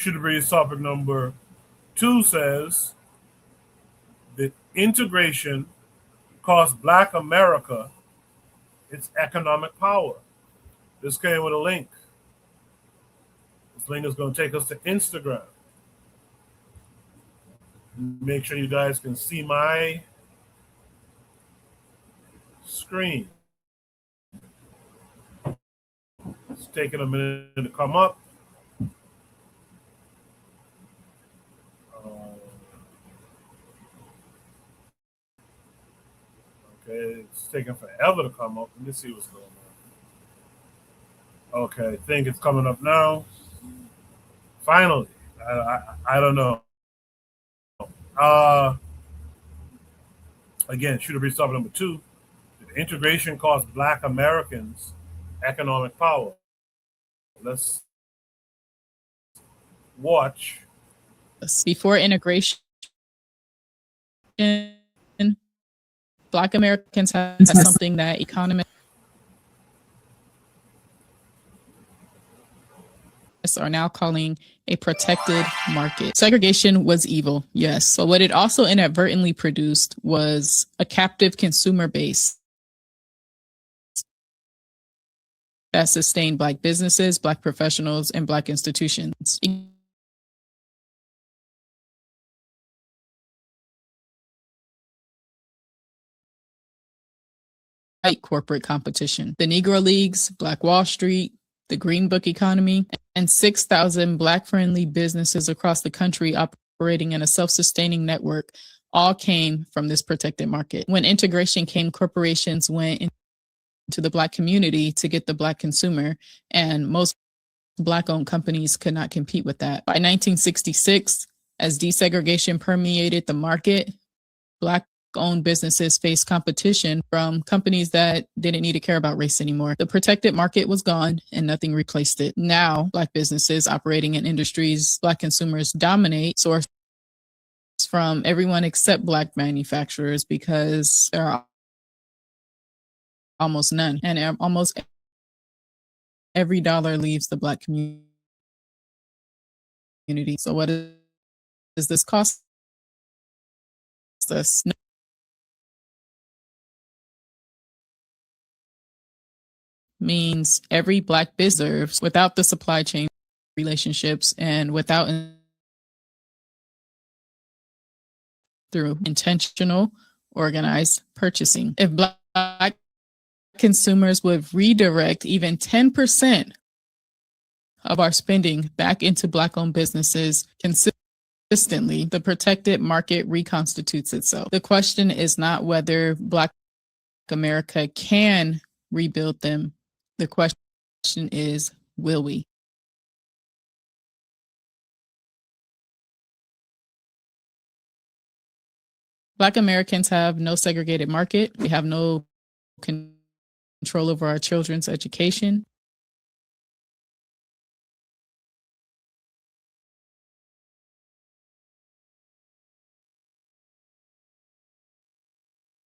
Should Breeze topic number 2 says that integration cost Black America its economic power. This came with a link. This link is going to take us to Instagram. Make sure you guys can see my screen. It's taking a minute to come up. Okay, it's taking forever to come up. Let me see what's going on. Okay, I think it's coming up now. Finally, I don't know. Uh, Again, Shooter Breeze topic number 2. Integration costs Black Americans economic power. Let's watch. Before integration, Black Americans had something that economists are now calling a protected market. Segregation was evil, yes. But what it also inadvertently produced was a captive consumer base that sustained Black businesses, Black professionals, and Black institutions. Corporate competition. The Negro Leagues, Black Wall Street, the Green Book economy, and 6,000 Black-friendly businesses across the country operating in a self-sustaining network all came from this protected market. When integration came, corporations went into the Black community to get the Black consumer, and most Black-owned companies could not compete with that. By 1966, as desegregation permeated the market, Black-owned businesses faced competition from companies that didn't need to care about race anymore. The protected market was gone and nothing replaced it. Now, Black businesses operating in industries Black consumers dominate source from everyone except Black manufacturers because there are almost none. And almost every dollar leaves the Black community. So what does this cost us? Means every Black business without the supply chain relationships and without through intentional organized purchasing. If Black consumers would redirect even 10% of our spending back into Black-owned businesses consistently, the protected market reconstitutes itself. The question is not whether Black America can rebuild them. The question is, will we? Black Americans have no segregated market. We have no control over our children's education.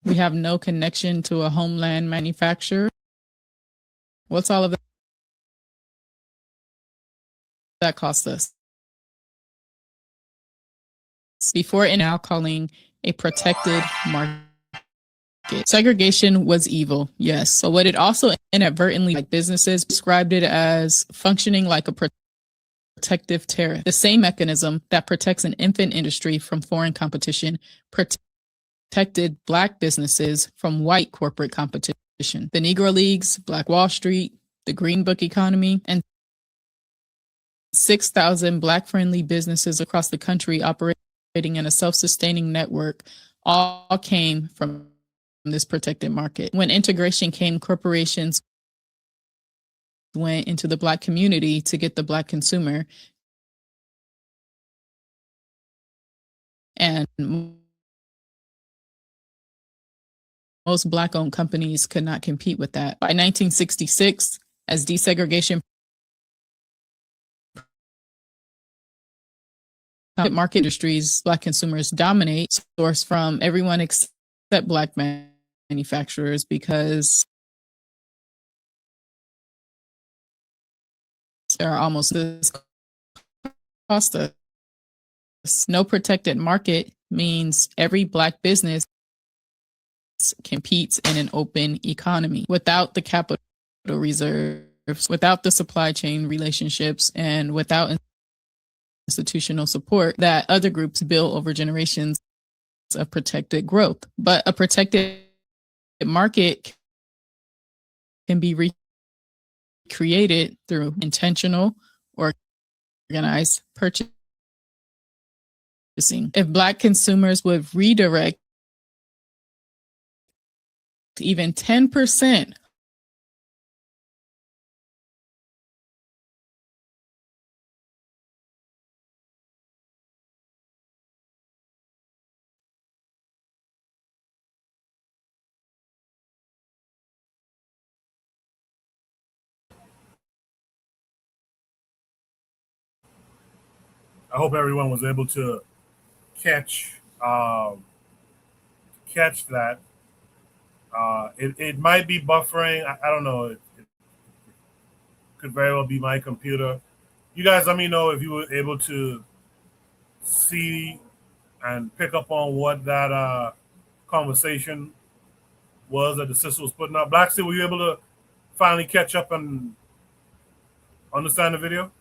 We have no connection to a homeland manufacturer. What's all of that cost us? Before and now calling a protected market. Segregation was evil, yes. So what it also inadvertently, like businesses described it as functioning like a protective tariff. The same mechanism that protects an infant industry from foreign competition protected Black businesses from white corporate competition. The Negro Leagues, Black Wall Street, the Green Book economy, and 6,000 Black-friendly businesses across the country operating in a self-sustaining network all came from this protected market. When integration came, corporations went into the Black community to get the Black consumer, and most Black-owned companies could not compete with that. By 1966, as desegregation market industries, Black consumers dominate, source from everyone except Black manufacturers because there are almost this cost us. No protected market means every Black business competes in an open economy without the capital reserves, without the supply chain relationships, and without institutional support that other groups build over generations of protected growth. But a protected market can be recreated through intentional, organized purchasing. If Black consumers would redirect even 10% I hope everyone was able to catch catch that. It might be buffering. I don't know. It could very well be my computer. You guys, let me know if you were able to see and pick up on what that conversation was that the sister was putting up. Black Steel, were you able to finally catch up and understand the video?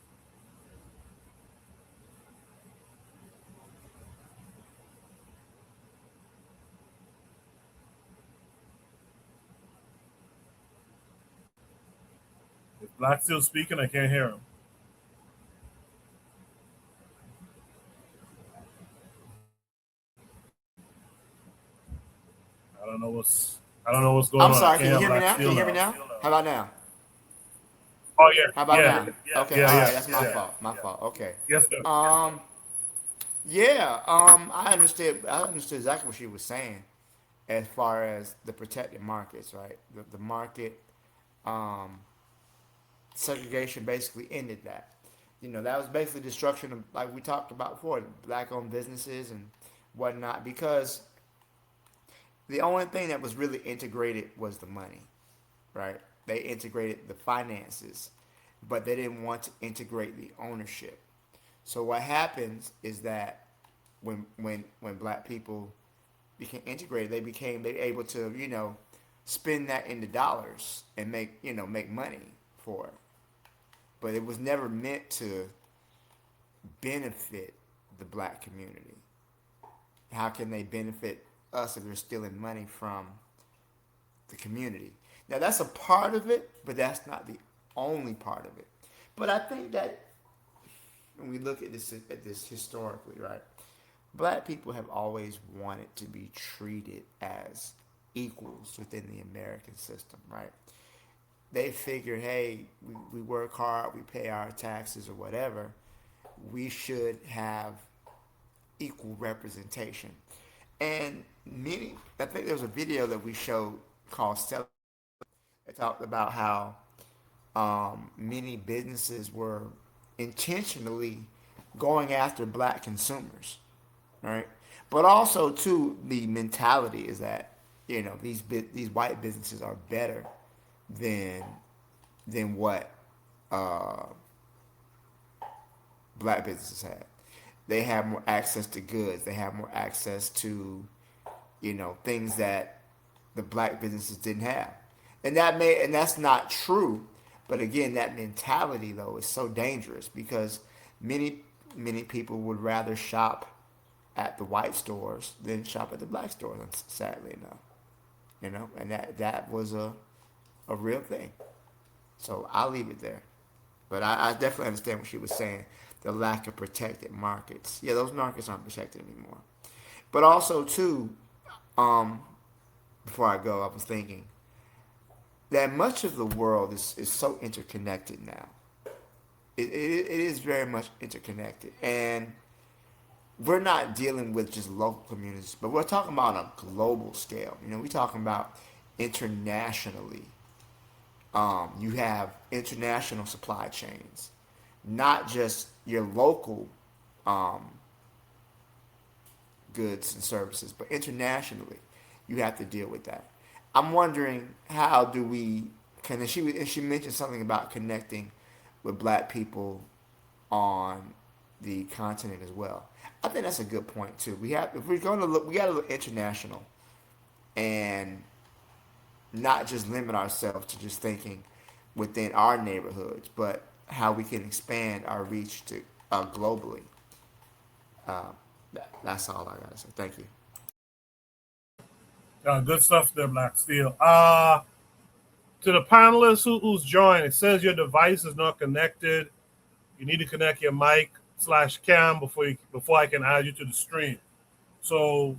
If Black Steel speaking, I can't hear him. I don't know what's I don't know what's going I'm on. I sorry. can't Can you have hear me Black now? Can Steel you hear me now. now? How about now? Oh yeah, How about yeah, now? Okay. yeah, All yeah, right. That's my yeah. fault. My fault. Okay. Yes, sir. Um. Yeah. I understood. I understood exactly what she was saying as far as the protected markets, right? The market um, segregation basically ended that. That was basically destruction of, like we talked about before, black-owned businesses and whatnot. Because the only thing that was really integrated was the money, right? They integrated the finances, but they didn't want to integrate the ownership. So what happens is that when black people became integrated, they able to spend that into dollars and make money for it. But it was never meant to benefit the black community. How can they benefit us if they're stealing money from the community? Now that's a part of it, but that's not the only part of it. But I think that when we look at this historically, right? Black people have always wanted to be treated as equals within the American system, right? They figured, hey, we work hard, we pay our taxes or whatever, we should have equal representation. And many, I think there was a video that we showed called Sell. It talked about how many businesses were intentionally going after black consumers, right? But also, too, the mentality is that these white businesses are better than what uh, black businesses had. They have more access to goods. They have more access to things that the black businesses didn't have, and that's not true. But again, that mentality though is so dangerous because many people would rather shop at the white stores than shop at the black stores. Sadly enough, and that was a real thing. So I'll leave it there. But I definitely understand what she was saying. The lack of protected markets. Yeah, those markets aren't protected anymore. But also too, um, before I go, I was thinking that much of the world is so interconnected now. It is very much interconnected. And we're not dealing with just local communities, but we're talking about on a global scale. We're talking about internationally. You have international supply chains, not just your local um, goods and services, but internationally, you have to deal with that. I'm wondering how do we can she mentioned something about connecting with black people on the continent as well. I think that's a good point too. We have if we're going to look, we got to look international and not just limit ourselves to just thinking within our neighborhoods, but how we can expand our reach to globally. That's all I gotta say. Thank you. Good stuff there, Black Steel. To the panelists who's joined, it says your device is not connected. You need to connect your mic / cam before I can add you to the stream. So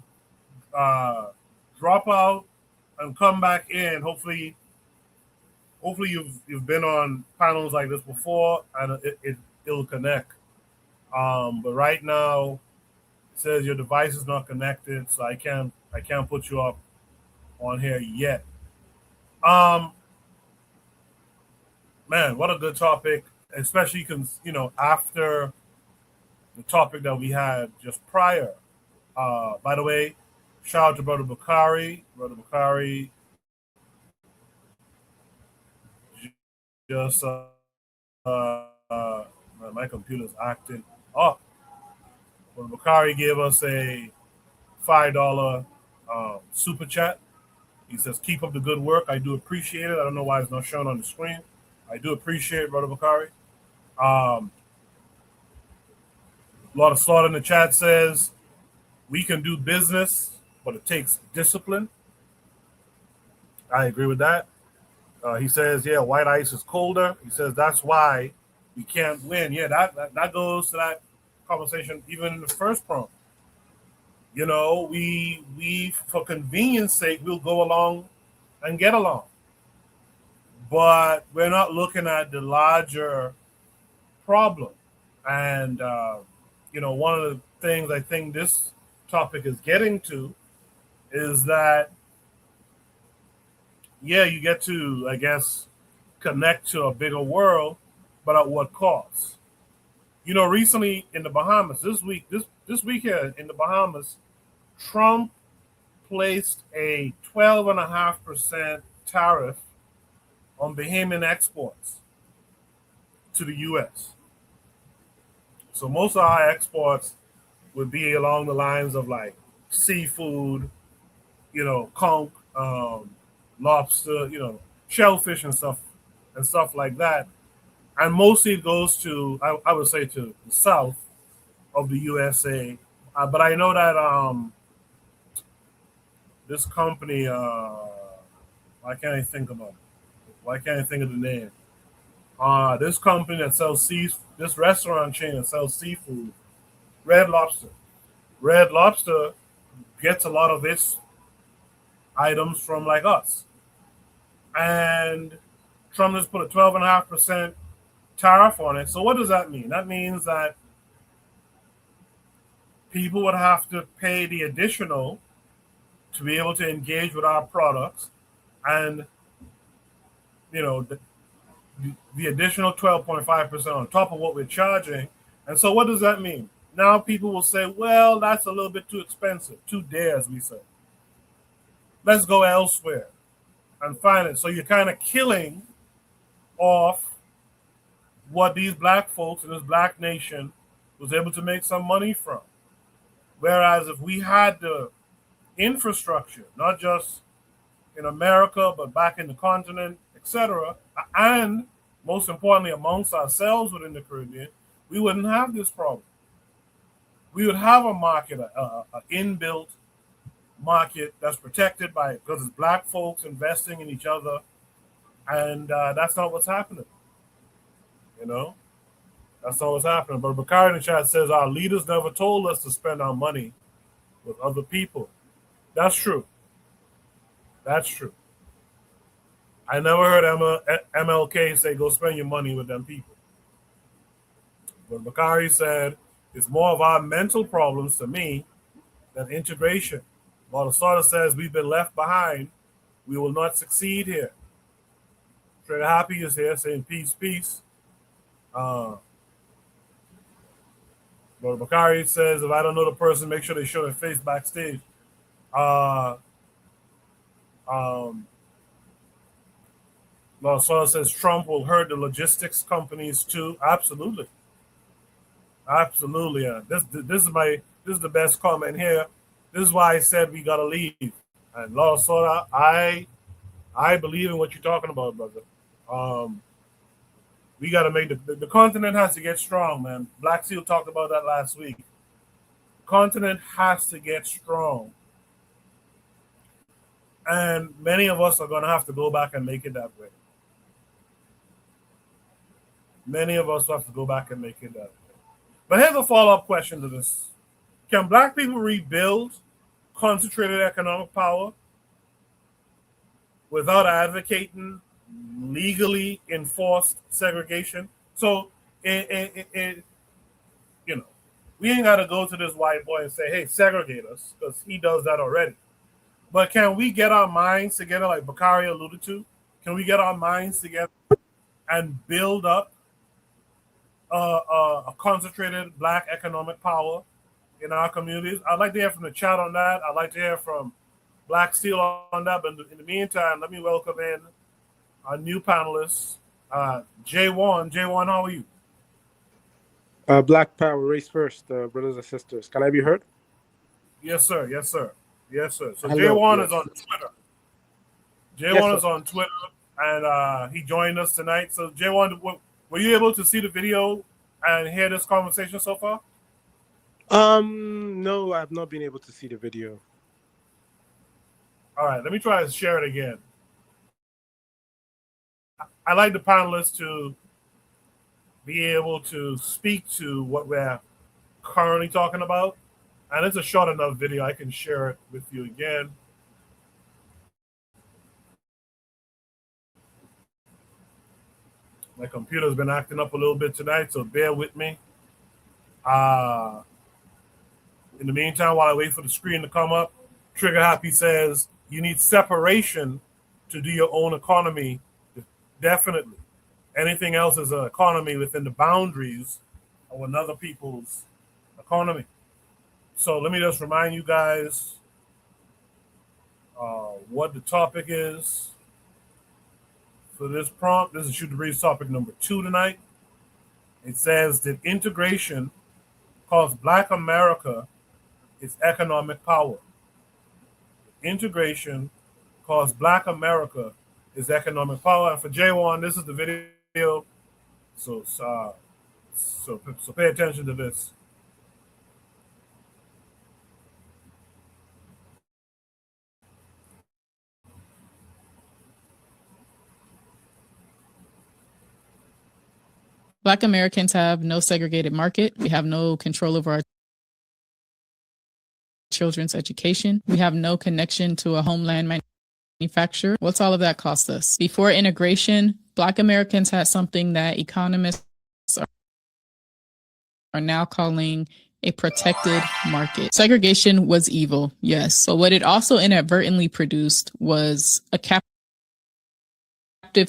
drop out and come back in. Hopefully you've been on panels like this before and it'll connect. But right now it says your device is not connected, so I can't put you up on here yet. Man, what a good topic, especially after the topic that we had just prior. By the way, shout out to Brother Bakari. Brother Bakari just my computer's acting up. Brother Bakari gave us a $5 super chat. He says, "Keep up the good work. I do appreciate it. I don't know why it's not shown on the screen. I do appreciate it, Brother Bakari." Lord of Slaughter in the chat says, "We can do business, but it takes discipline." I agree with that. He says, "Yeah, white ice is colder." He says, "That's why we can't win." Yeah, that goes to that conversation even in the first prompt. We for convenience sake, we'll go along and get along. But we're not looking at the larger problem. And, one of the things I think this topic is getting to is that, yeah, you get to, I guess, connect to a bigger world, but at what cost? Recently in the Bahamas, this weekend in the Bahamas, Trump placed a 12.5% tariff on Bahamian exports to the U.S. So most of our exports would be along the lines of like seafood, conch, lobster, shellfish and stuff like that. And mostly it goes to, I would say, to the south of the USA. But I know that this company, why can't I think about it? Why can't I think of the name? This company that sells this restaurant chain that sells seafood, Red Lobster. Red Lobster gets a lot of its items from like us. And Trump has put a 12.5% tariff on it. So what does that mean? That means that people would have to pay the additional to be able to engage with our products, and the additional 12.5% on top of what we're charging. And so what does that mean? Now people will say, well, that's a little bit too expensive, too dear, as we say. Let's go elsewhere and find it. So you're kind of killing off what these black folks in this black nation was able to make some money from. Whereas if we had the infrastructure, not just in America, but back in the continent, etc., and most importantly amongst ourselves within the Caribbean, we wouldn't have this problem. We would have a market, an inbuilt market that's protected by it because it's black folks investing in each other, and that's not what's happening. That's not what's happening. But Bakari in the chat says our leaders never told us to spend our money with other people. That's true. That's true. I never heard MLK say go spend your money with them people. But Bakari said it's more of our mental problems to me than integration. While the starter says we've been left behind, we will not succeed here. Trader Happy is here saying peace, peace. But Bakari says if I don't know the person, make sure they show their face backstage. Lord Soil says Trump will hurt the logistics companies too. Absolutely. Absolutely. This is the best comment here. This is why I said we gotta leave. And Law Soda, I believe in what you're talking about, brother. Um, we gotta make the continent has to get strong, man. Black Seal talked about that last week. Continent has to get strong, and many of us are gonna have to go back and make it that way. Many of us have to go back and make it that way. But here's a follow up question to this: can Black people rebuild concentrated economic power without advocating legally enforced segregation? So, it, you know, we ain't got to go to this white boy and say, "Hey, segregate us," because he does that already. But can we get our minds together, like Bakari alluded to? Can we get our minds together and build up a concentrated Black economic power in our communities? I'd like to hear from the chat on that. I'd like to hear from Black Steel on that. But in the meantime, let me welcome in our new panelists, J1. J1, how are you? Black Power, race first, brothers and sisters. Can I be heard? Yes, sir. Yes, sir. Yes, sir. So Hello, J1 yes. is on Twitter. Yes, J1 sir. is on Twitter, and he joined us tonight. So J1, were you able to see the video and hear this conversation so far? No, I've not been able to see the video. All right, let me try to share it again. I like the panelists to be able to speak to what we're currently talking about. And it's a short enough video. I can share it with you again. My computer's been acting up a little bit tonight, so bear with me. In the meantime, while I wait for the screen to come up, Trigger Happy says you need separation to do your own economy. Definitely. Anything else is an economy within the boundaries of another people's economy. So let me just remind you guys what the topic is for this prompt. This is Shoot the Breeze topic number 2 tonight. It says that integration cost Black America its economic power. Integration cost Black America its economic power. And for J1, this is the video. So pay attention to this. Black Americans have no segregated market. We have no control over our children's education. We have no connection to a homeland manufacturer. What's all of that cost us? Before integration, Black Americans had something that economists are now calling a protected market. Segregation was evil, yes. But what it also inadvertently produced was a captive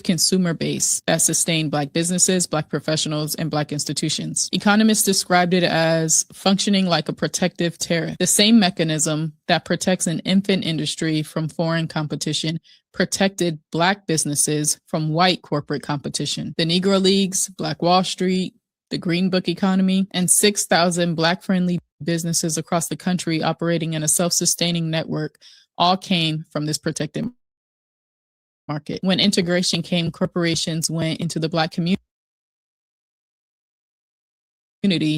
consumer base that sustained Black businesses, Black professionals, and Black institutions. Economists described it as functioning like a protective tariff. The same mechanism that protects an infant industry from foreign competition protected Black businesses from white corporate competition. The Negro Leagues, Black Wall Street, the Green Book economy, and 6,000 Black-friendly businesses across the country operating in a self-sustaining network all came from this protected market. When integration came, corporations went into the Black community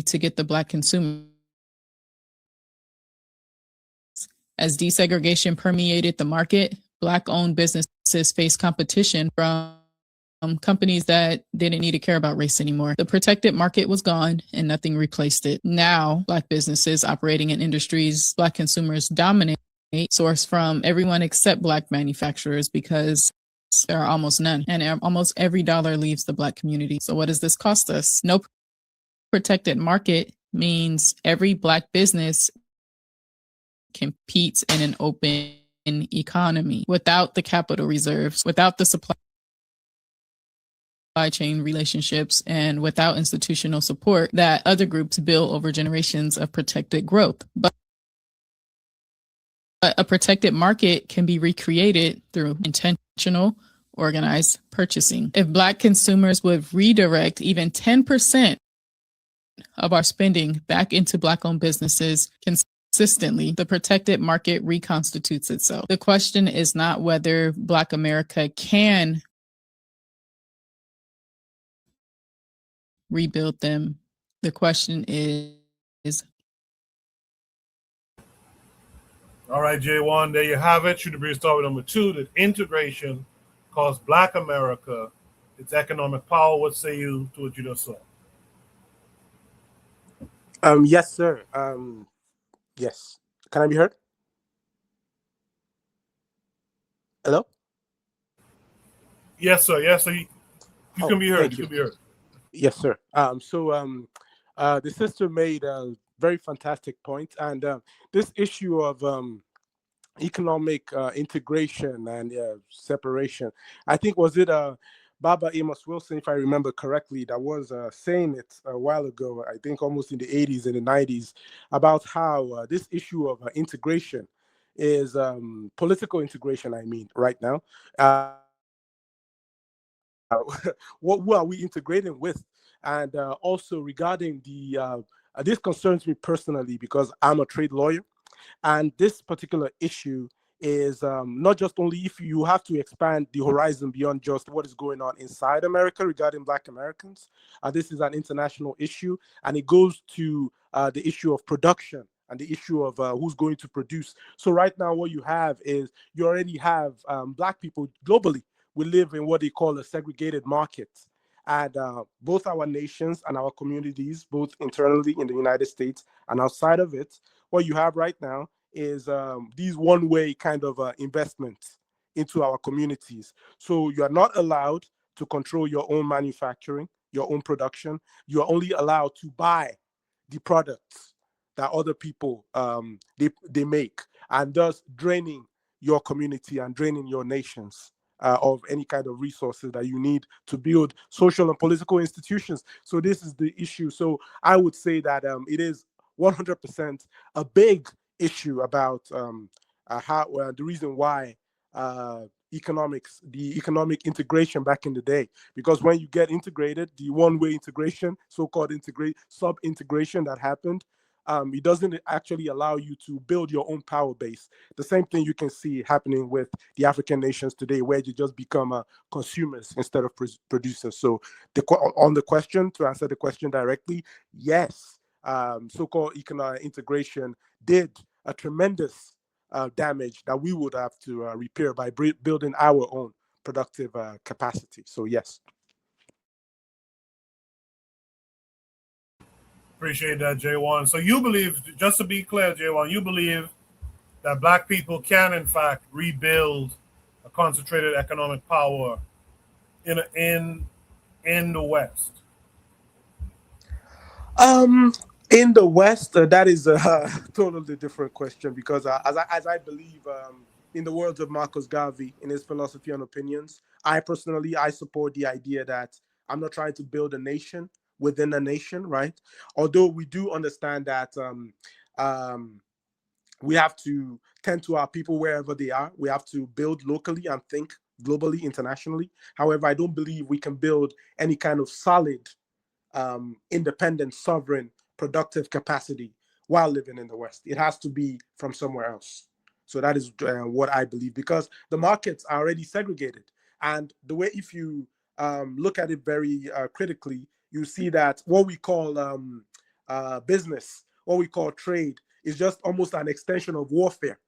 to get the Black consumer. As desegregation permeated the market, Black-owned businesses faced competition from companies that didn't need to care about race anymore. The protected market was gone and nothing replaced it. Now, Black businesses operating in industries Black consumers dominate source from everyone except Black manufacturers because there are almost none. And almost every dollar leaves the Black community. So what does this cost us? No protected market means every Black business competes in an open economy without the capital reserves, without the supply chain relationships, and without institutional support that other groups build over generations of protected growth. But a protected market can be recreated through intentional, organized purchasing. If Black consumers would redirect even 10% of our spending back into Black-owned businesses consistently, the protected market reconstitutes itself. The question is not whether Black America can rebuild them. The question is All right, J1, there you have it. Should the be story number 2, that integration cost Black America its economic power. What say you to what you just saw? Yes, sir. Yes. Can I be heard? Hello? Yes, sir. Yes, sir. You can be heard. Thank You you. can be heard. Yes, sir. The sister made a very fantastic point, and this issue of economic integration and separation. I think was it Baba Amos Wilson, if I remember correctly, that was saying it a while ago. I think almost in the 80s and the 90s about how this issue of integration is political integration. I mean, right now, who are we integrating with? And also regarding this concerns me personally because I'm a trade lawyer. And this particular issue is not just only if you have to expand the horizon beyond just what is going on inside America regarding Black Americans. This is an international issue, and it goes to the issue of production and the issue of who's going to produce. So right now, what you have is you already have Black people globally. We live in what they call a segregated market. And both our nations and our communities, both internally in the United States and outside of it, what you have right now is these one-way kind of investments into our communities. So you are not allowed to control your own manufacturing, your own production. You are only allowed to buy the products that other people they make, and thus draining your community and draining your nations of any kind of resources that you need to build social and political institutions. So this is the issue. So I would say that it is 100% a big issue about how the reason why the economic integration back in the day, because when you get integrated, the one-way integration, so-called sub-integration that happened, it doesn't actually allow you to build your own power base. The same thing you can see happening with the African nations today, where you just become consumers instead of producers. So on the question, to answer the question directly, yes, so-called economic integration did a tremendous damage that we would have to repair by building our own productive capacity. So yes. Appreciate that, J1. So you believe, just to be clear, J1, you believe that Black people can, in fact, rebuild a concentrated economic power in the West? In the West, that is a totally different question because as I believe in the words of Marcus Garvey in his philosophy and opinions, I personally support the idea that I'm not trying to build a nation within a nation, right? Although we do understand that we have to tend to our people wherever they are. We have to build locally and think globally, internationally. However, I don't believe we can build any kind of solid independent, sovereign, productive capacity while living in the West. It has to be from somewhere else. So that is what I believe, because the markets are already segregated. And the way, if you look at it very critically, you see that what we call business, what we call trade, is just almost an extension of warfare,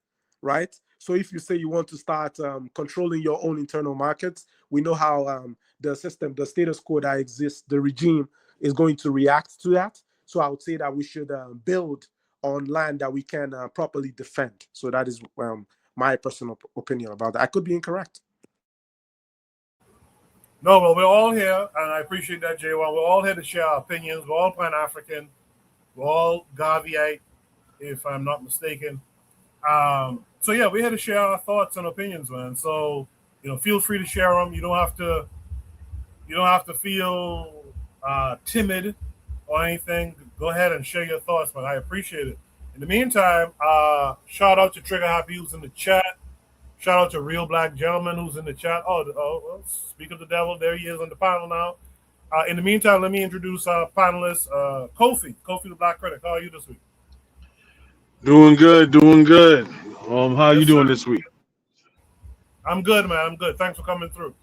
right? So if you say you want to start controlling your own internal markets, we know how the system, the status quo that exists, the regime is going to react to that. So I would say that we should build on land that we can properly defend. So that is my personal opinion about that. I could be incorrect. No, well, we're all here, and I appreciate that, J1. We're all here to share our opinions. We're all Pan-African. We're all Garveyite, if I'm not mistaken. So yeah, we're here to share our thoughts and opinions, man. So feel free to share them. You don't have to feel timid or anything. Go ahead and share your thoughts, man. I appreciate it. In the meantime, shout out to Trigger Happy who's in the chat. Shout out to Real Black Gentleman who's in the chat. Oh, speak of the devil. There he is on the panel now. In the meantime, let me introduce our panelist, Kofi. Kofi the Black Critic. How are you this week? Doing good, doing good. How you Yes, doing sir. this week? I'm good, man. I'm good. Thanks for coming through.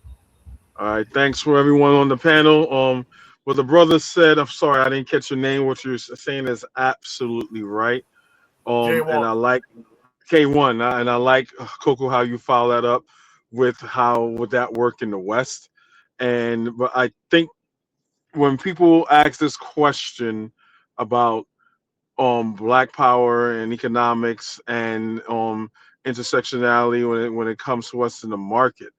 All right, thanks for everyone on the panel. What the brother said, I'm sorry I didn't catch your name. What you're saying is absolutely right. And Jaywalk. I like K1, and I like Coco how you follow that up with how would that work in the West. And but I think when people ask this question about black power and economics and intersectionality when it comes to what's in the market,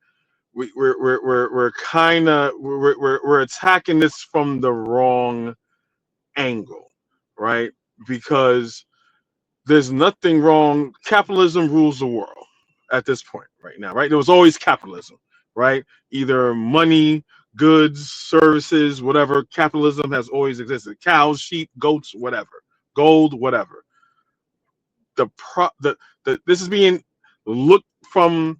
we're kind of we're attacking this from the wrong angle, right? Because there's nothing wrong. Capitalism rules the world at this point right now, right? There was always capitalism, right? Either money, goods, services, whatever. Capitalism has always existed. Cows, sheep, goats, whatever, gold, whatever. The this is being looked from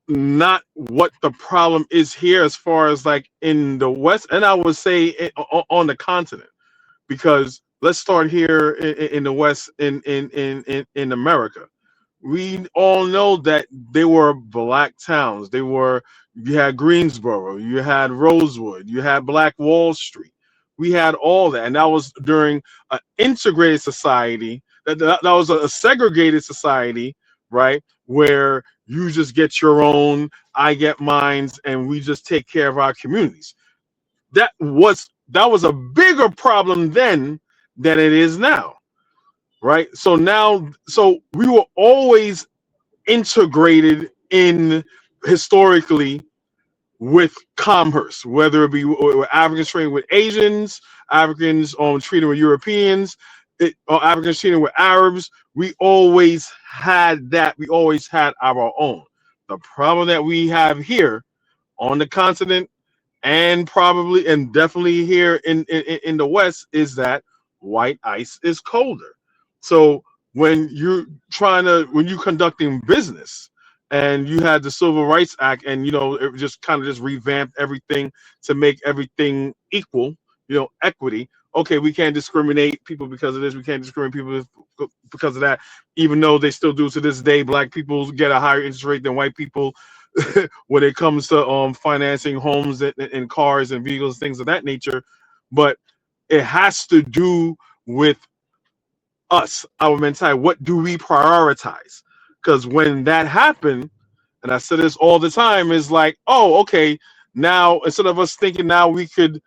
not what the problem is here as far as like in the West, and I would say on the continent, because let's start here in the West, in America. We all know that they were black towns. They were, you had Greensboro, you had Rosewood, you had Black Wall Street. We had all that, and that was during an integrated society. That was a segregated society, right? Where you just get your own, I get mines, and we just take care of our communities. That was a bigger problem then than it is now, right? So we were always integrated in historically with commerce, whether it be Africans trading with Asians, Africans trading with Europeans, or Africans trading with Arabs. We always had that. We always had our own. The problem that we have here on the continent, and probably and definitely here in the West, is that white ice is colder. So when you're conducting business, and you had the Civil Rights Act, and it just kind of just revamped everything to make everything equal, equity. Okay, we can't discriminate people because of this. We can't discriminate people because of that, even though they still do to this day. Black people get a higher interest rate than white people when it comes to financing homes and cars and vehicles, things of that nature. But it has to do with us, our mentality. What do we prioritize? Because when that happened, and I say this all the time, is like, oh, okay, now instead of us thinking now we could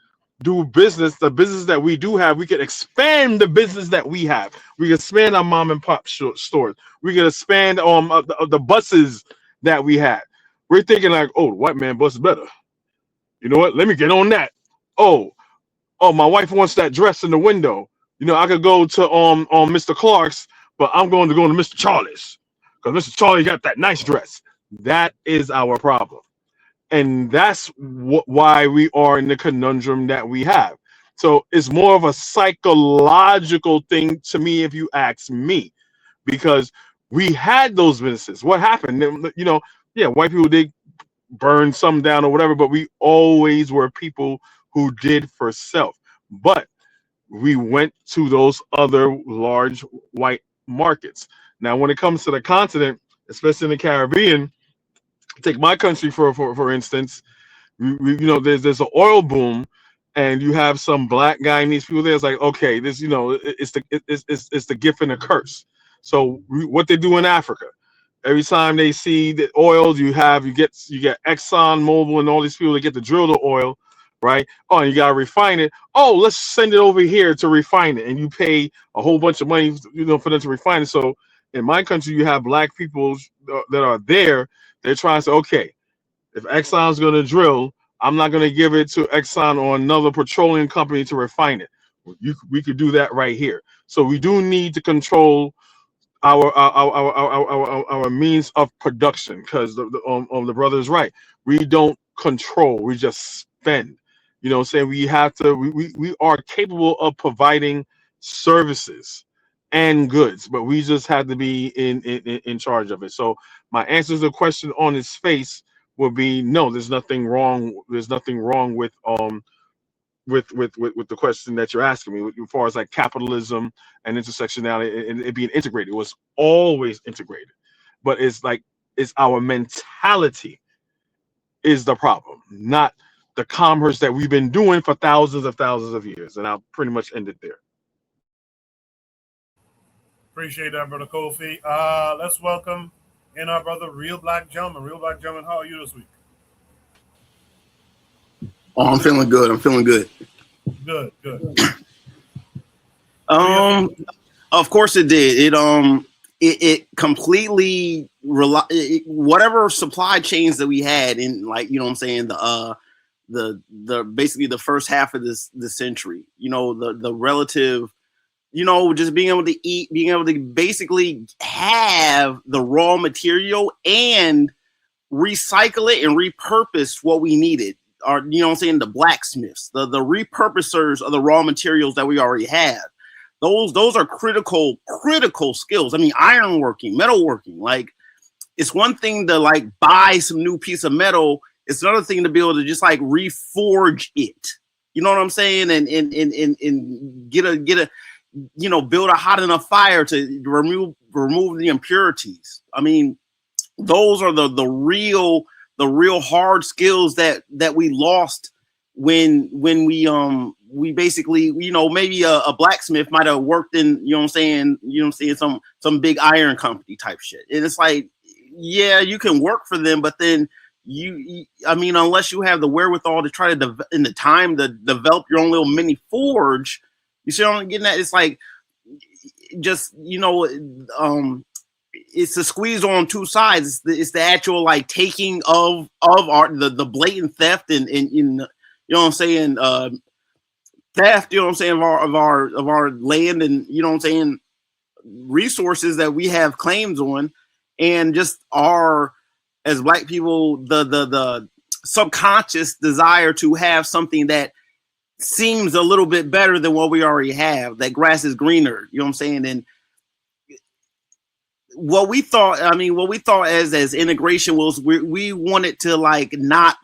do business, the business that we do have, we could expand the business that we have. We can expand our mom and pop stores. We can expand the buses that we had. We're thinking like, oh, the white man bus is better. You know what? Let me get on that. Oh, my wife wants that dress in the window. I could go to Mr. Clark's, but I'm going to go to Mr. Charlie's because Mr. Charlie got that nice dress. That is our problem, and that's why we are in the conundrum that we have. So it's more of a psychological thing to me, if you ask me, because we had those businesses. What happened? Yeah, white people did burn some down or whatever, but we always were people who did for self. But we went to those other large white markets. Now, when it comes to the continent, especially in the Caribbean, take my country for instance. There's an oil boom, and you have some black guy and these people there. It's like, okay, this, it's the gift and the curse. So what they do in Africa, every time they see the oil, you get Exxon Mobil and all these people that get to drill the oil, right? Oh, and you gotta refine it. Oh, let's send it over here to refine it, and you pay a whole bunch of money, for them to refine it. So in my country, you have black people that are there. They're trying to say, okay, if Exxon's going to drill, I'm not going to give it to Exxon or another petroleum company to refine it. We could do that right here. So we do need to control our means of production, because the brother is right. We don't control. We just spend. What I'm saying, we have to. We are capable of providing services and goods, but we just have to be in charge of it. So my answer to the question on its face would be no. There's nothing wrong. There's nothing wrong with with the question that you're asking me, as far as like capitalism and intersectionality and it being integrated. It was always integrated, but it's our mentality is the problem, not the commerce that we've been doing for thousands of years. And I'll pretty much end it there. Appreciate that, brother Kofi. Let's welcome in our brother, Real Black Gentleman. Real Black Gentleman, how are you this week? Oh, I'm feeling good. I'm feeling good. Good. Of course it did. It completely whatever supply chains that we had in, like, you know what I'm saying, the basically the first half of this century, you know, the relative, you know, just being able to eat, being able to basically have the raw material and recycle it and repurpose what we needed. Or, you know what I'm saying, the blacksmiths, the repurposers of the raw materials that we already have. Those are critical skills. I mean, ironworking, metalworking. Like, it's one thing to like buy some new piece of metal. It's another thing to be able to just like reforge it. You know what I'm saying? And get a you know, build a hot enough fire to remove the impurities. I mean, those are the real hard skills that we lost when we basically, you know, maybe a blacksmith might have worked in, you know what I'm saying, some big iron company type shit. And it's like, yeah, you can work for them, but then I mean, unless you have the wherewithal to try to in the time to develop your own little mini forge, you see what I'm getting at? It's like, just, you know, it's a squeeze on two sides. It's the actual like taking of the blatant theft and you know what I'm saying, theft, you know what I'm saying, of our land and, you know what I'm saying, resources that we have claims on, and just our, as Black people, the subconscious desire to have something that seems a little bit better than what we already have. That grass is greener, you know what I'm saying? And what we thought as integration was we wanted to like not,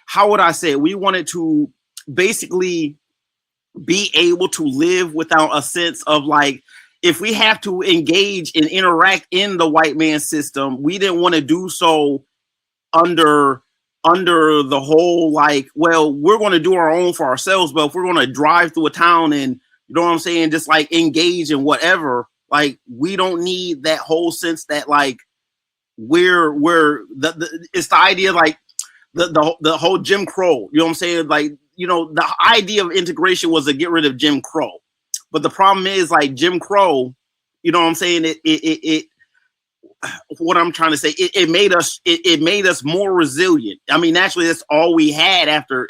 how would I say it? We wanted to basically be able to live without a sense of like, if we have to engage and interact in the white man system, we didn't want to do so under the whole like, well, we're going to do our own for ourselves, but if we're going to drive through a town and, you know what I'm saying, just like engage in whatever, like, we don't need that whole sense that like we're it's the idea like the whole Jim Crow, you know what I'm saying? Like, you know, the idea of integration was to get rid of Jim Crow. But the problem is like Jim Crow, you know what I'm saying? It what I'm trying to say, it made us more resilient. I mean, naturally, that's all we had after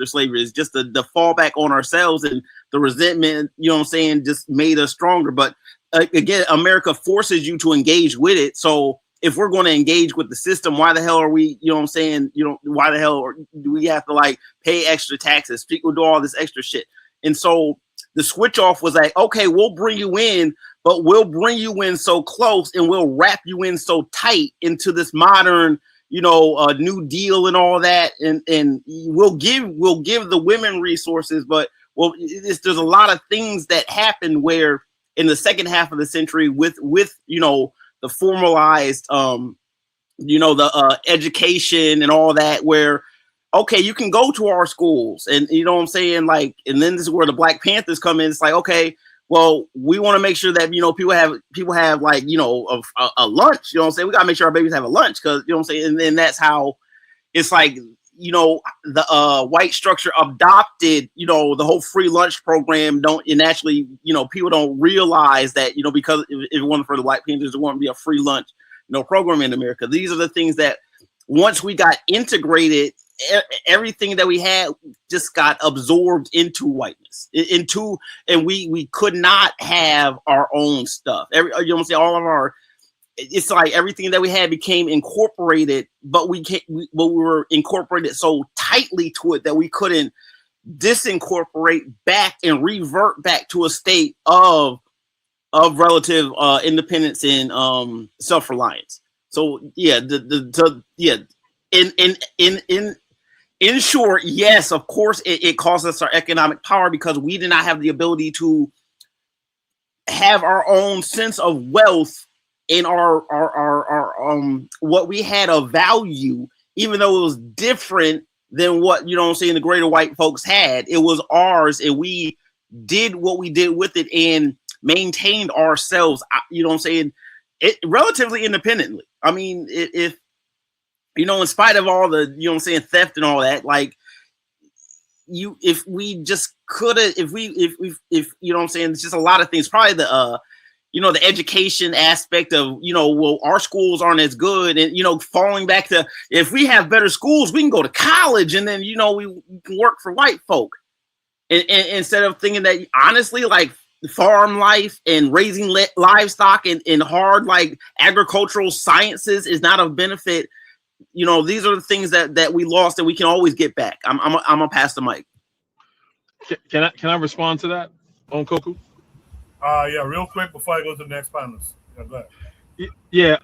slavery, is just the fall back on ourselves, and the resentment, you know what I'm saying, just made us stronger. But again, America forces you to engage with it. So if we're going to engage with the system, why the hell are we, you know what I'm saying, you know, why the hell do we have to like pay extra taxes? People do all this extra shit. And so the switch off was like, okay, we'll bring you in, but we'll bring you in so close and we'll wrap you in so tight into this modern, you know, New Deal and all that. And we'll give the women resources, but well, there's a lot of things that happen where in the second half of the century with, you know, the formalized, you know, the education and all that, where, okay, you can go to our schools, and you know what I'm saying, like, and then this is where the Black Panthers come in. It's like, okay, well, we want to make sure that, you know, people have like, you know, a lunch, you know what I'm saying? We got to make sure our babies have a lunch, because, you know what I'm saying, and then that's how it's like, you know, the white structure adopted, you know, the whole free lunch program. And actually, you know, people don't realize that, you know, because if it wasn't for the Black Panthers, there wouldn't be a free lunch, you know, program in America. These are the things that once we got integrated, everything that we had just got absorbed into whiteness, and we could not have our own stuff. You know what I'm saying? All of our, it's like everything that we had became incorporated, but we were incorporated so tightly to it that we couldn't disincorporate back and revert back to a state of relative independence and self-reliance. So yeah, in in short, yes, of course, it cost us our economic power because we did not have the ability to have our own sense of wealth in our what we had of value, even though it was different than what, you know what I'm saying, the greater white folks had. It was ours, and we did what we did with it and maintained ourselves, you know what I'm saying, it relatively independently. I mean, if you know, in spite of all the, you know what I'm saying, theft and all that, like, if we just could have, if you know what I'm saying, it's just a lot of things. Probably the you know, the education aspect of, you know, well, our schools aren't as good, and, you know, falling back to, if we have better schools, we can go to college, and then, you know, we can work for white folk, and instead of thinking that, honestly, like, farm life and raising livestock and hard, like, agricultural sciences is not of benefit. You know, these are the things that we lost and we can always get back. I'm gonna pass the mic. Can I respond to that on Koku? Yeah, real quick before I go to the next panelist. Yeah, go ahead. Yeah,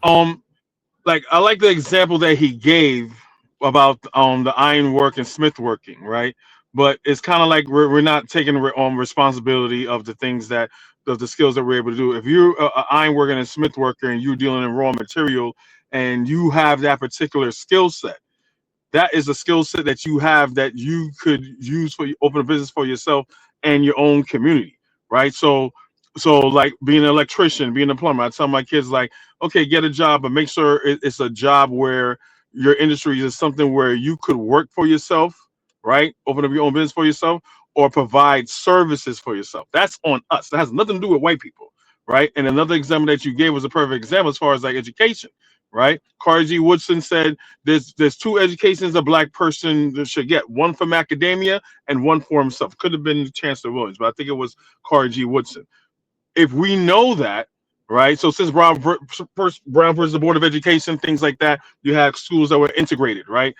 like, I like the example that he gave about the ironwork and smith working, right? But it's kind of like we're not taking responsibility of the things that the skills that we're able to do. If you're an iron worker and a smith worker and you're dealing in raw material and you have that particular skill set, that is a skill set that you have that you could use for open a business for yourself and your own community, right? So like being an electrician, being a plumber, I tell my kids, like, okay, get a job, but make sure it's a job where your industry is something where you could work for yourself, right? Open up your own business for yourself, or provide services for yourself. That's on us. That has nothing to do with white people, right? And another example that you gave was a perfect example as far as like education, right? Carter G. Woodson said there's two educations a black person should get, one from academia and one for himself. Could have been Chancellor Williams, but I think it was Carter G. Woodson. If we know that, right? So since Brown versus the Board of Education, things like that, you have schools that were integrated, right?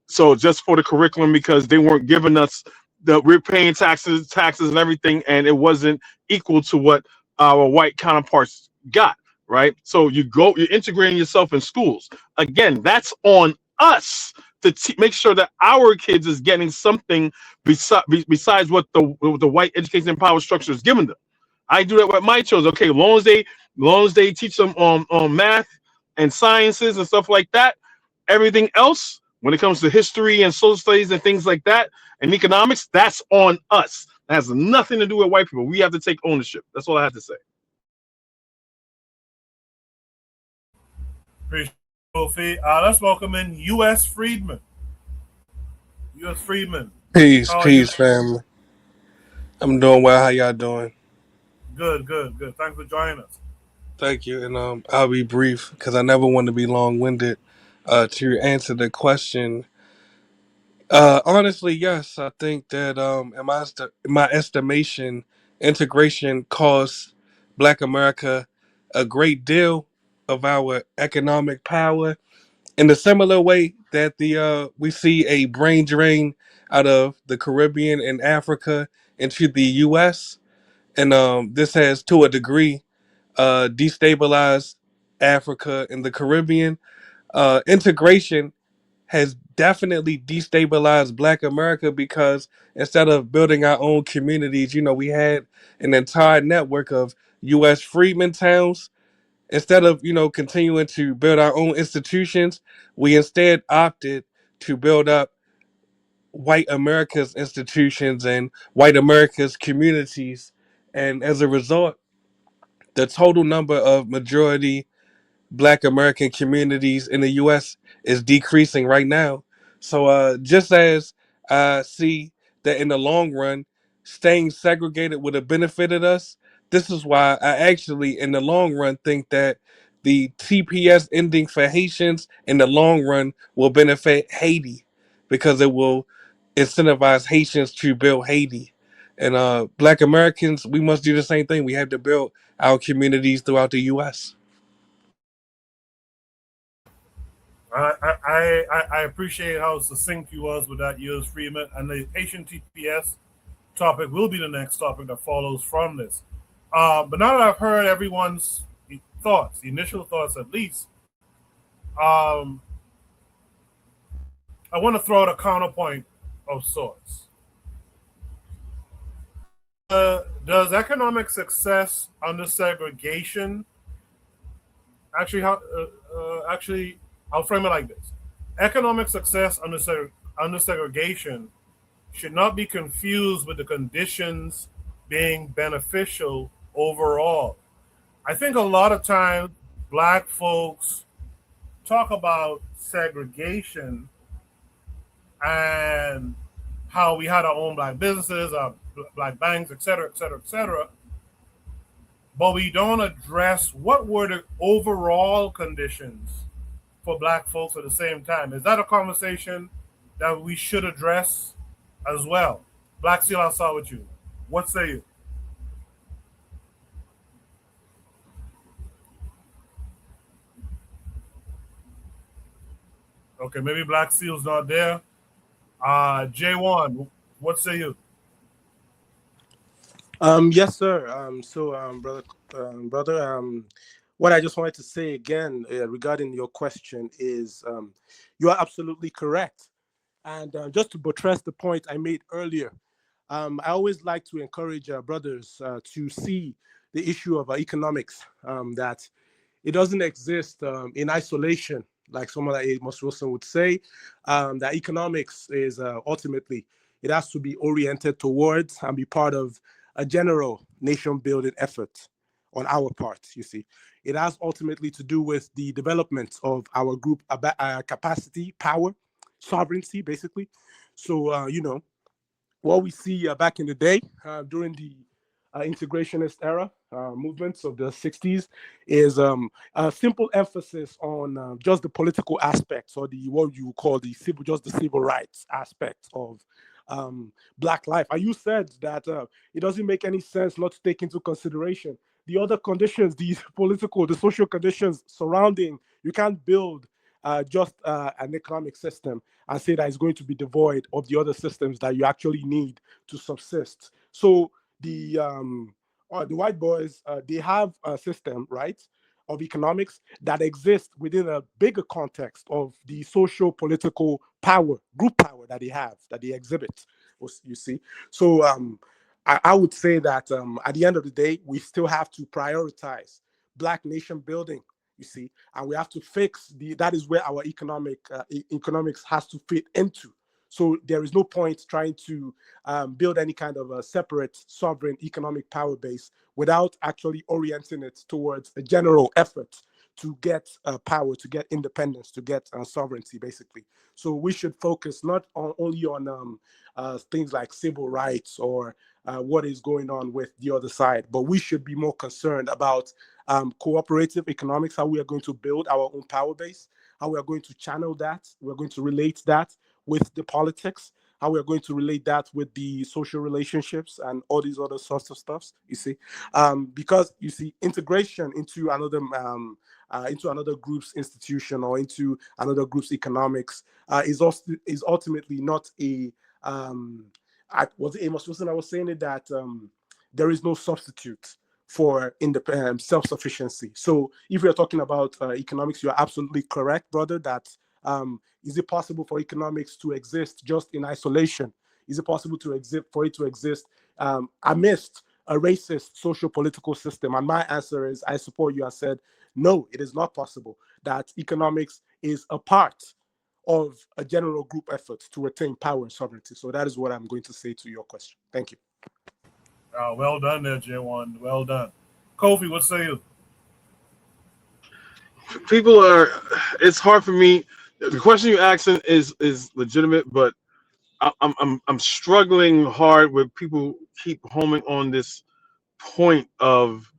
So just for the curriculum, because they weren't giving us we're paying taxes and everything, and it wasn't equal to what our white counterparts got, right? So you're integrating yourself in schools. Again, that's on us to make sure that our kids is getting something besides what the white education and power structure is giving them. I do that with my children. Okay, long as they teach them on math and sciences and stuff like that, everything else, when it comes to history and social studies and things like that and economics, that's on us. It has nothing to do with white people. We have to take ownership. That's all I have to say. Appreciate it, Kofi. Let's welcome in U.S. Friedman. U.S. Friedman. Peace, How are you? peace, family. I'm doing well. How y'all doing? Good. Thanks for joining us. Thank you. And I'll be brief because I never want to be long-winded. To answer the question, honestly, yes, I think that in my estimation, integration costs Black America a great deal of our economic power. In a similar way that the we see a brain drain out of the Caribbean and Africa into the U.S. And this has, to a degree, destabilized Africa and the Caribbean. Integration has definitely destabilized Black America because instead of building our own communities, we had an entire network of U.S. freedmen towns. Instead of continuing to build our own institutions, we instead opted to build up white America's institutions and white America's communities. And as a result, the total number of majority Black American communities in the U.S. is decreasing right now. So just as I see that in the long run, staying segregated would have benefited us, this is why I actually, in the long run, think that the TPS ending for Haitians in the long run will benefit Haiti because it will incentivize Haitians to build Haiti. And Black Americans, we must do the same thing. We have to build our communities throughout the U.S. I appreciate how succinct you was with that, U.S. Freeman, and the Haitian TPS topic will be the next topic that follows from this. But now that I've heard everyone's thoughts, the initial thoughts at least, I want to throw out a counterpoint of sorts. Does economic success under segregation actually actually I'll frame it like this: economic success under segregation should not be confused with the conditions being beneficial overall. I think a lot of times black folks talk about segregation and how we had our own black businesses, our black banks, et cetera, et cetera, et cetera. But we don't address what were the overall conditions for black folks at the same time. Is that a conversation that we should address as well? Black Seal, I'll start with you. What say you? Okay, maybe Black Seal's not there. J1, what say you? Yes, sir. Brother, what I just wanted to say again regarding your question is you are absolutely correct. And just to buttress the point I made earlier, I always like to encourage brothers to see the issue of economics, that it doesn't exist in isolation, like someone like Amos Wilson would say, that economics is ultimately, it has to be oriented towards and be part of a general nation building effort on our part, you see. It has ultimately to do with the development of our group capacity, power, sovereignty, basically. So, what we see back in the day during the integrationist era movements of the 60s is a simple emphasis on just the political aspects, or the what you call the civil rights aspects of black life. And you said that it doesn't make any sense not to take into consideration the other conditions, the political, the social conditions surrounding. You can't build just an economic system and say that it's going to be devoid of the other systems that you actually need to subsist. So the white boys, they have a system, right, of economics that exists within a bigger context of the social political power, group power that they exhibit, you see. So I would say that at the end of the day, we still have to prioritize black nation building, you see, and we have to fix that is where our economics has to fit into. So there is no point trying to build any kind of a separate sovereign economic power base without actually orienting it towards a general effort to get power, to get independence, to get sovereignty, basically. So we should focus not only on things like civil rights or what is going on with the other side, but we should be more concerned about cooperative economics, how we are going to build our own power base, how we are going to channel that, we're going to relate that with the politics, how we're going to relate that with the social relationships and all these other sorts of stuffs, you see. Because you see, integration into another group's institution or into another group's economics is ultimately not a was it Amos Wilson? I was saying it that there is no substitute for self-sufficiency. So if we're talking about economics, you're absolutely correct, brother, that is it possible for economics to exist just in isolation? Is it possible for it to exist amidst a racist social political system? And my answer is, I support you and said, no, it is not possible. That economics is a part of a general group effort to retain power and sovereignty. So that is what I'm going to say to your question. Thank you. Well done there, J1. Well done. Kofi, what say you? It's hard for me. The question you asking is legitimate, but I'm struggling hard with people keep homing on this point of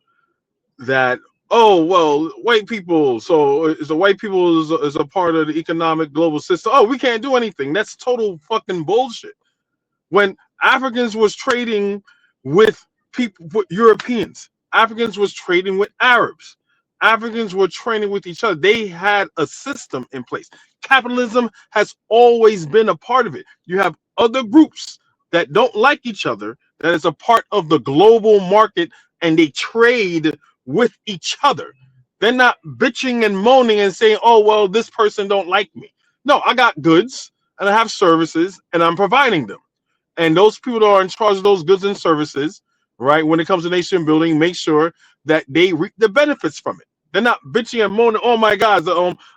that. Oh well, white people. So the white people is a part of the economic global system. Oh, we can't do anything. That's total fucking bullshit. When Africans was trading with people, with Europeans, Africans was trading with Arabs. Africans were trading with each other. They had a system in place. Capitalism has always been a part of it. You have other groups that don't like each other, that is a part of the global market, and they trade with each other. They're not bitching and moaning and saying, oh, well, this person don't like me. No, I got goods. and I have services, and I'm providing them. And those people that are in charge of those goods and services, right, when it comes to nation building, make sure that they reap the benefits from it. They're not bitching and moaning, oh my God,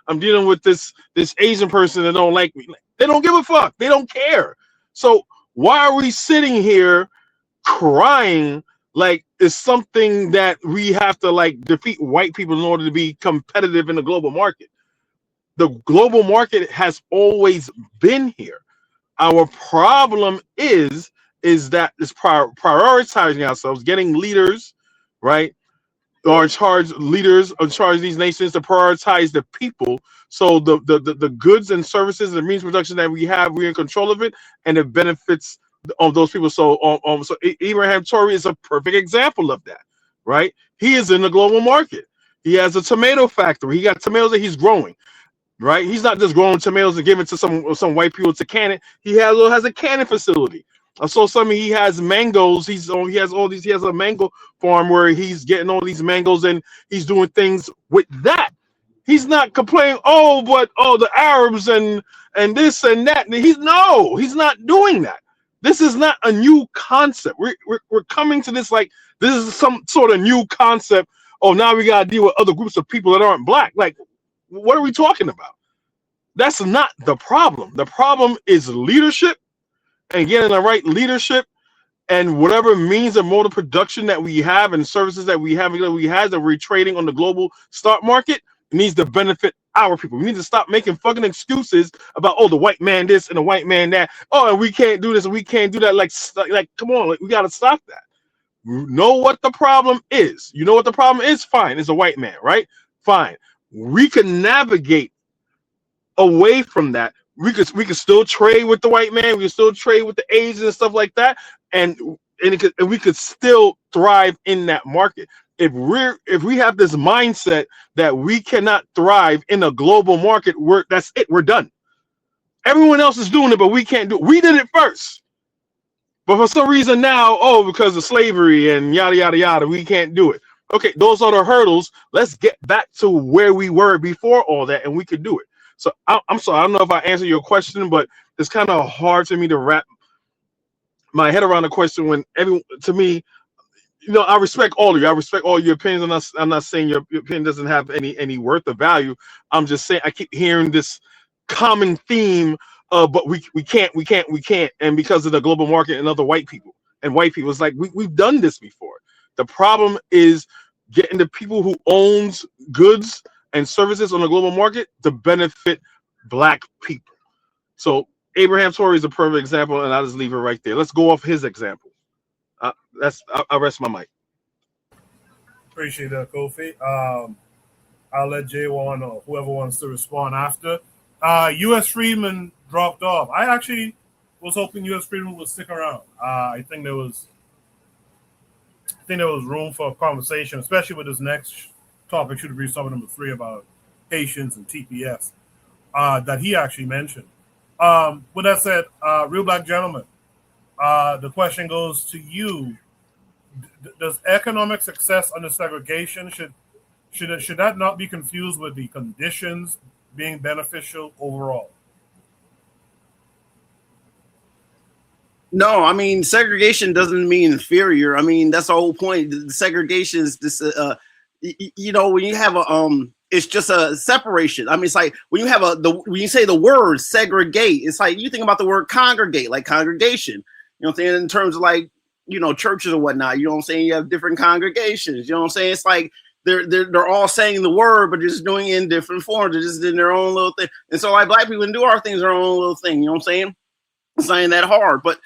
I'm dealing with this Asian person that don't like me. They don't give a fuck. They don't care. So why are we sitting here crying like it's something that we have to like defeat white people in order to be competitive in the global market? The global market has always been here. Our problem is that it's prioritizing ourselves, getting leaders, right, or in charge leaders in charge of these nations to prioritize the people. So the goods and services and the means of production that we have, we're in control of it, and it benefits of those people. So so Abraham Torrey is a perfect example of that, right? He is in the global market. He has a tomato factory. He got tomatoes that he's growing. Right, he's not just growing tomatoes and giving to some white people to can it. He has a canning facility. I saw some. He has mangoes. He has a mango farm where he's getting all these mangoes and he's doing things with that. He's not complaining. The Arabs and this and that. And he's not doing that. This is not a new concept. We're coming to this like this is some sort of new concept. Oh, now we gotta deal with other groups of people that aren't black. Like, what are we talking about? That's not the problem. The problem is leadership and getting the right leadership and whatever means of mode of production that we have and services that we're trading on the global stock market needs to benefit our people. We need to stop making fucking excuses about, the white man this and the white man that. Oh, and we can't do this and we can't do that. Like come on, we got to stop that. You know what the problem is. You know what the problem is? Fine. It's a white man, right? Fine. We can navigate away from that. We could still trade with the white man. We could still trade with the Asians and stuff like that, and we could still thrive in that market. If we have this mindset that we cannot thrive in a global market, that's it. We're done. Everyone else is doing it, but we can't do it. We did it first, but for some reason now, because of slavery and yada yada yada, we can't do it. Okay, those are the hurdles. Let's get back to where we were before all that, and we could do it. So I'm sorry, I don't know if I answered your question, but it's kind of hard for me to wrap my head around the question when to me, I respect all of you. I respect all your opinions. I'm not saying your opinion doesn't have any worth or value. I'm just saying I keep hearing this common theme but we can't. And because of the global market and other white people, it's like we've done this before. The problem is getting the people who owns goods and services on the global market to benefit black people. So Abraham Torrey is a perfect example, and I'll just leave it right there. Let's go off his example. I'll rest my mic. Appreciate that, Kofi. I'll let J1 or whoever wants to respond after. U.S. Freedman dropped off. I actually was hoping U.S. Freedman would stick around. I think there was room for a conversation, especially with this next topic. Should be topic number 3 about Haitians and TPS that he actually mentioned. With that said, Real Black Gentleman, the question goes to you. Does economic success under segregation should that not be confused with the conditions being beneficial overall? No, I mean, segregation doesn't mean inferior. I mean, that's the whole point. The segregation is this, when you have it's just a separation. I mean, it's like when you have when you say the word segregate, it's like you think about the word congregate, like congregation. You know what I'm saying? In terms of like, churches or whatnot. You know what I'm saying? You have different congregations. You know what I'm saying? It's like they're all saying the word, but just doing it in different forms. They're just in their own little thing. And so like black people can do our things, their own little thing. You know what I'm saying? It's not even that hard, but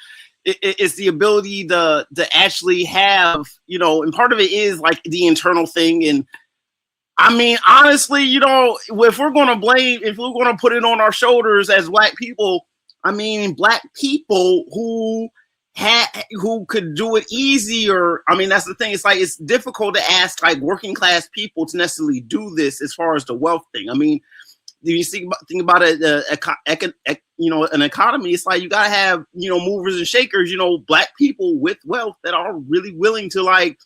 it's the ability to actually have, and part of it is like the internal thing. And I mean, honestly, if we're going to put it on our shoulders as black people, I mean, black people who could do it easier. I mean, that's the thing. It's like, it's difficult to ask like working class people to necessarily do this as far as the wealth thing. I mean, you think about it, an economy, it's like you gotta have, movers and shakers, black people with wealth that are really willing to like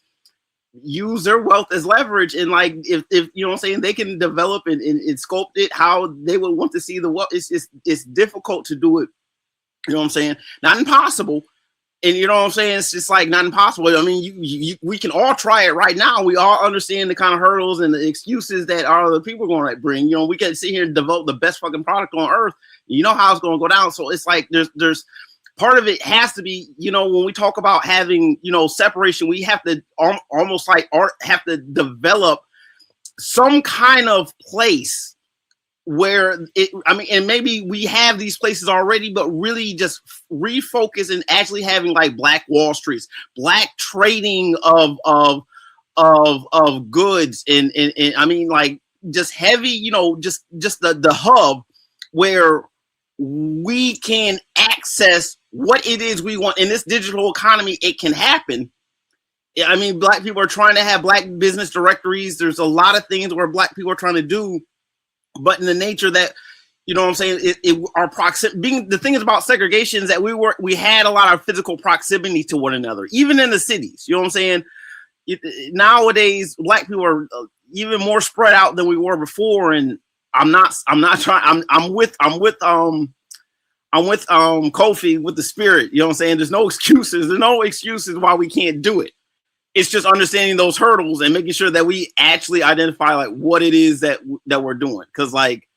use their wealth as leverage, and like if you know what I'm saying, they can develop and sculpt it how they would want to see the wealth. It's difficult to do it, you know what I'm saying? Not impossible. And you know what I'm saying? It's just like not impossible. I mean, we can all try it right now. We all understand the kind of hurdles and the excuses that our other people are going to bring. You know, we can sit here and develop the best fucking product on earth. You know how it's going to go down. So it's like there's part of it has to be, you know, when we talk about having, you know, separation, we have to almost like have to develop some kind of place where it, I mean, and maybe we have these places already, but really just refocus and actually having like Black Wall Streets, Black trading of goods, and I mean, like just heavy, you know, just the hub where we can access what it is we want in this digital economy. It can happen. I mean, Black people are trying to have Black business directories. There's a lot of things where Black people are trying to do. But in the nature that, you know what I'm saying, our being the thing is about segregation is that we had a lot of physical proximity to one another, even in the cities. You know what I'm saying? Nowadays, Black people are even more spread out than we were before, and I'm not trying. I'm with Kofi with the spirit. You know what I'm saying? There's no excuses. There's no excuses why we can't do it. It's just understanding those hurdles and making sure that we actually identify like what it is that we're doing. Cause like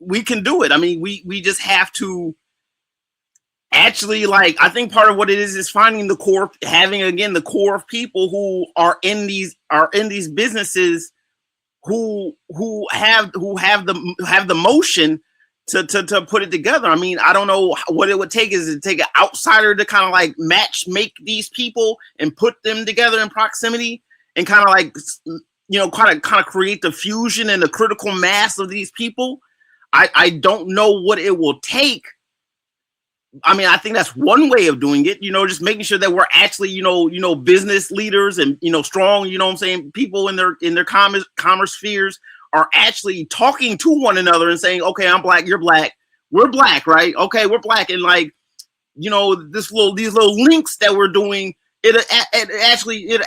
we can do it. I mean, we just have to actually, like, I think part of what it is finding the core, having again, the core of people who are in these businesses who have the motion to put it together. I mean, I don't know what it would take. Is it take an outsider to kind of like make these people and put them together in proximity and kind of like, you know, kind of create the fusion and the critical mass of these people? I don't know what it will take. I mean, I think that's one way of doing it, you know, just making sure that we're actually, you know, business leaders and, you know, strong, you know what I'm saying, people in their commerce spheres are actually talking to one another and saying, okay, I'm Black, you're Black, we're Black, right? Okay, we're Black. And like, you know, these little links that we're doing, it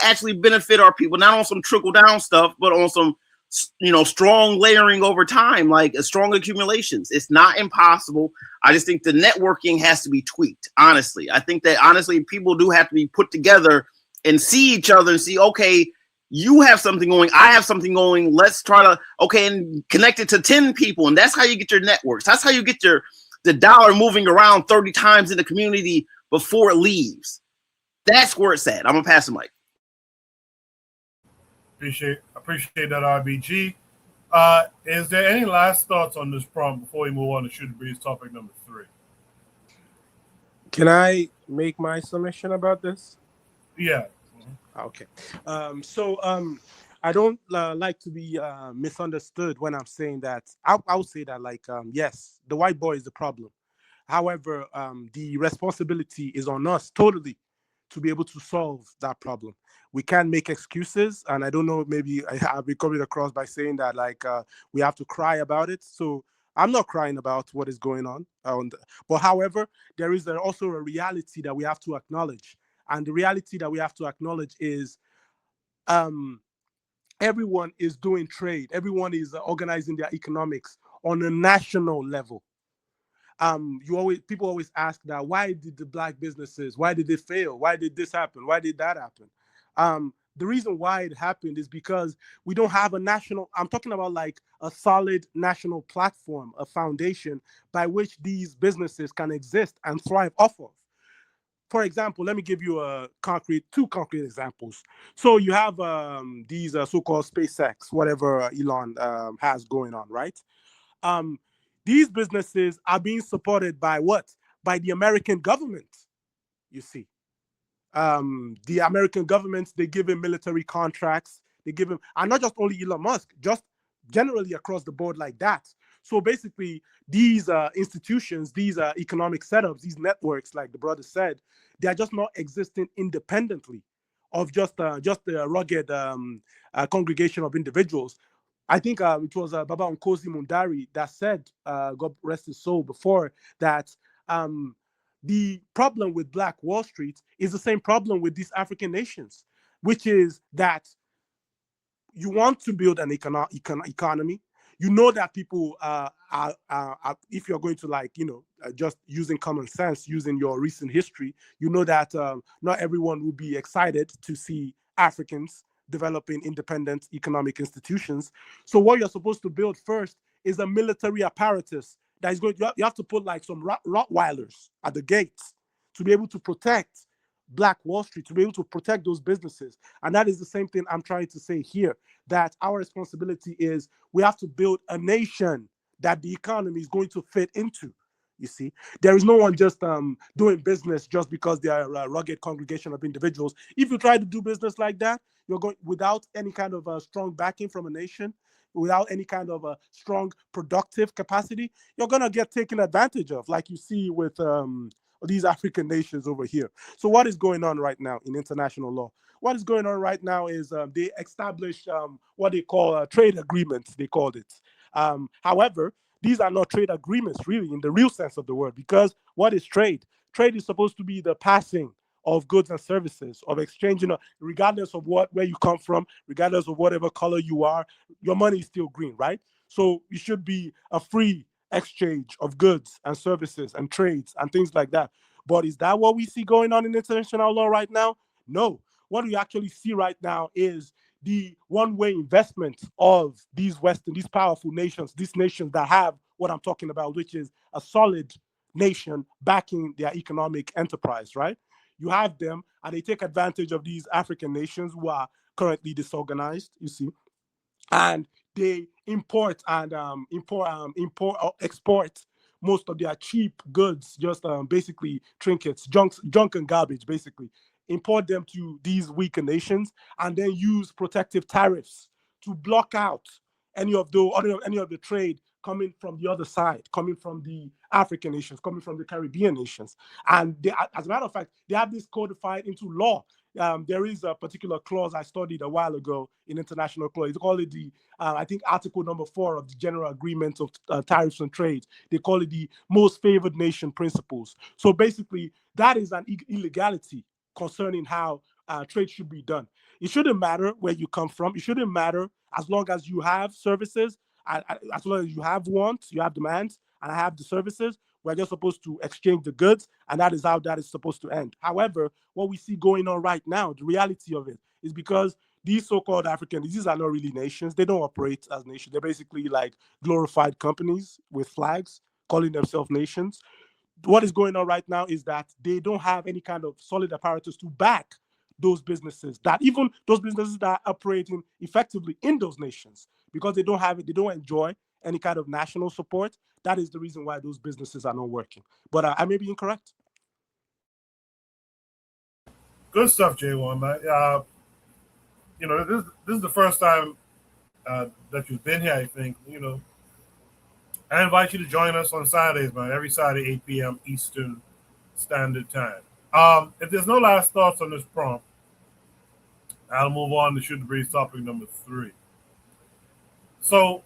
actually benefit our people, not on some trickle down stuff, but on some, you know, strong layering over time, like strong accumulations. It's not impossible. I just think the networking has to be tweaked. Honestly, I think that honestly, people do have to be put together and see each other and see, okay, you have something going, I have something going. Let's try to, okay, and connect it to 10 people. And that's how you get your networks. That's how you get the dollar moving around 30 times in the community before it leaves. That's where it's at. I'm gonna pass the mic. Appreciate that, RBG. Is there any last thoughts on this prompt before we move on to Shoot the Breeze topic number 3? Can I make my submission about this? Yeah. Okay. So I don't like to be misunderstood when I'm saying that. I would say that, like, yes, the white boy is the problem. However, the responsibility is on us totally to be able to solve that problem. We can't make excuses, and I don't know, maybe I'll be coming across by saying that, like, we have to cry about it. So I'm not crying about what is going on. But however, there is also a reality that we have to acknowledge. And the reality that we have to acknowledge is everyone is doing trade. Everyone is organizing their economics on a national level. People always ask that, why did the Black businesses, why did they fail? Why did this happen? Why did that happen? The reason why it happened is because we don't have a national, I'm talking about like a solid national platform, a foundation by which these businesses can exist and thrive off of. For example, let me give you two concrete examples. So you have these so-called SpaceX, whatever Elon has going on, right? These businesses are being supported by what? By the American government, you see. The American government, they give him military contracts. They give him, and not just only Elon Musk, just generally across the board like that. So basically, these institutions, these economic setups, these networks, like the brother said, they are just not existing independently of just a rugged congregation of individuals. I think it was Baba Nkosi Mundari that said, God rest his soul, before that the problem with Black Wall Street is the same problem with these African nations. which is that you want to build an economy. You know that people if you're going to just using common sense, using your recent history, you know that not everyone will be excited to see Africans developing independent economic institutions. So what you're supposed to build first is a military apparatus that is going. You have to put like some Rottweilers at the gates to be able to protect Black Wall Street, to be able to protect those businesses. And that is the same thing I'm trying to say here, that our responsibility is we have to build a nation that the economy is going to fit into. You see, there is no one just doing business just because they are a rugged congregation of individuals. If you try to do business like that, you're going without any kind of strong backing from a nation, without any kind of a strong productive capacity, you're going to get taken advantage of, like you see with these African nations over here. So what is going on right now in international law? What is going on right now is they established what they call trade agreements, they called it. However, these are not trade agreements really in the real sense of the word, because what is trade? Trade is supposed to be the passing of goods and services, of exchanging, regardless of where you come from, regardless of whatever color you are, your money is still green, right? So it should be a free exchange of goods and services and trades and things like that. But is that what we see going on in international law right now? No. What we actually see right now is the one-way investment of these powerful nations, these nations that have what I'm talking about, which is a solid nation backing their economic enterprise, right? You have them, and they take advantage of these African nations who are currently disorganized, you see, and they import and export most of their cheap goods, just basically trinkets, junk and garbage, basically. Import them to these weaker nations and then use protective tariffs to block out any of the trade coming from the other side, coming from the African nations, coming from the Caribbean nations. And they, as a matter of fact, they have this codified into law. There is a particular clause I studied a while ago in international law. They call it the, I think, Article number 4 of the General Agreement of Tariffs and Trade. They call it the Most Favored Nation Principles. So basically, that is an illegality concerning how trade should be done. It shouldn't matter where you come from. It shouldn't matter as long as you have services, as long as you have wants, you have demands, and I have the services. We're just supposed to exchange the goods, and that is how that is supposed to end. However, what we see going on right now, the reality of it, is because these so-called these are not really nations. They don't operate as nations. They're basically like glorified companies with flags calling themselves nations. What is going on right now is that they don't have any kind of solid apparatus to back those businesses, that even those businesses that are operating effectively in those nations, because they don't have it, they don't enjoy any kind of national support. That is the reason why those businesses are not working. But I may be incorrect. Good stuff, J1. This is the first time that you've been here, I think. I invite you to join us on Saturdays, man. Every Saturday, 8 p.m. Eastern Standard Time. If there's no last thoughts on this prompt, I'll move on to Shoot the Breeze topic number 3. So,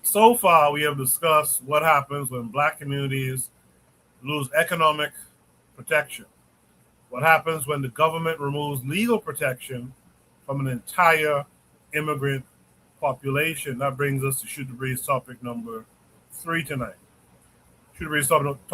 so far we have discussed what happens when Black communities lose economic protection. What happens when the government removes legal protection from an entire immigrant population? That brings us to Shoot the Breeze topic number 3 tonight. Shoot the Breeze topic